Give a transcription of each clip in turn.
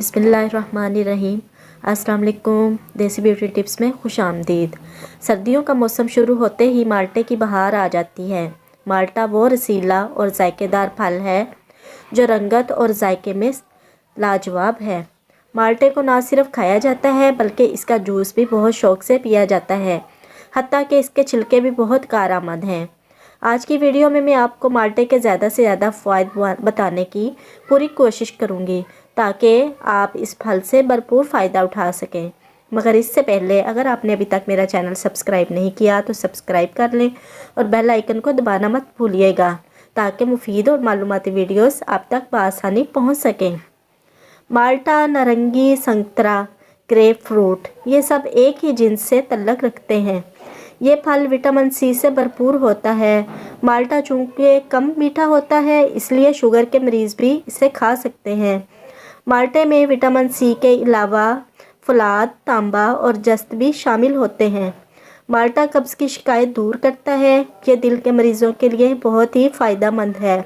बिस्मिल्लाहिर्रहमानिर्रहीम। अस्सलाम वालेकुम। देसी ब्यूटी टिप्स में खुश आमदीद। सर्दियों का मौसम शुरू होते ही माल्टे की बहार आ जाती है। माल्टा वो रसीला और जायकेदार फल है जो रंगत और जायके में लाजवाब है। माल्टे को ना सिर्फ खाया जाता है बल्कि इसका जूस भी बहुत शौक़ से पिया जाता है, हत्ता कि इसके छिलके भी बहुत कारआमद हैं। आज की वीडियो में मैं आपको माल्टे के ज़्यादा से ज़्यादा फ़ायदे बताने की पूरी कोशिश करूँगी ताकि आप इस फल से भरपूर फ़ायदा उठा सकें। मगर इससे पहले अगर आपने अभी तक मेरा चैनल सब्सक्राइब नहीं किया तो सब्सक्राइब कर लें और बेल आइकन को दबाना मत भूलिएगा ताकि मुफीद और मालूमाती वीडियोस आप तक बआसानी पहुँच सकें। माल्टा, नारंगी, संतरा, ग्रेप फ्रूट ये सब एक ही जिन्स से तल्लक रखते हैं। ये फल विटामिन सी से भरपूर होता है। माल्टा चूँकि कम मीठा होता है इसलिए शुगर के मरीज़ भी इसे खा सकते हैं। माल्टे में विटामिन सी के अलावा फलाद, तांबा और जस्त भी शामिल होते हैं। माल्टा कब्ज़ की शिकायत दूर करता है। ये दिल के मरीज़ों के लिए बहुत ही फ़ायदेमंद है।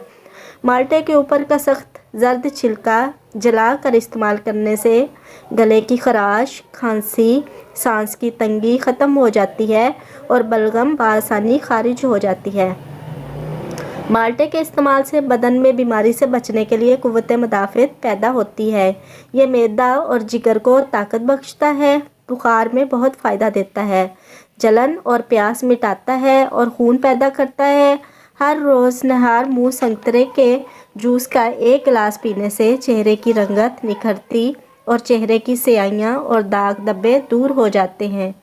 माल्टे के ऊपर का सख्त जर्द छिलका जला कर इस्तेमाल करने से गले की खराश, खांसी, सांस की तंगी ख़त्म हो जाती है और बलगम बआसानी खारिज हो जाती है। माल्टे के इस्तेमाल से बदन में बीमारी से बचने के लिए कुव्वत मुदाफ़अत पैदा होती है। ये मैदा और जिगर को ताकत बख्शता है, बुखार में बहुत फ़ायदा देता है, जलन और प्यास मिटाता है और खून पैदा करता है। हर रोज़ नहार मुँह संतरे के जूस का एक गिलास पीने से चेहरे की रंगत निखरती और चेहरे की स्याहियाँ और दाग धब्बे दूर हो जाते हैं।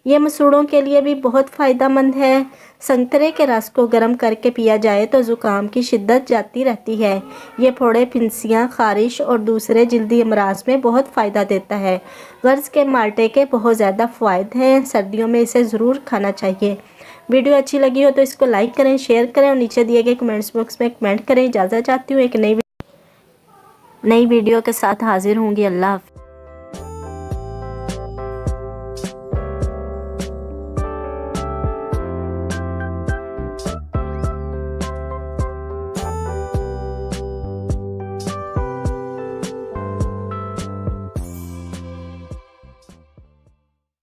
ये मसूड़ों के लिए भी बहुत फ़ायदेमंद है। संतरे के रस को गर्म करके पिया जाए तो ज़ुकाम की शिद्दत जाती रहती है। ये फोड़े, फिंसियाँ, खारिश और दूसरे जल्दी अमराज में बहुत फ़ायदा देता है। गर्ज के माल्टे के बहुत ज़्यादा फ़ायदे हैं। सर्दियों में इसे ज़रूर खाना चाहिए। वीडियो अच्छी लगी हो तो इसको लाइक करें, शेयर करें और नीचे दिए गए कमेंट्स बॉक्स में कमेंट करें। इजाज़त चाहती हूँ। एक नई वीडियो के साथ हाजिर होंगी। अल्लाह हाफ़िज़।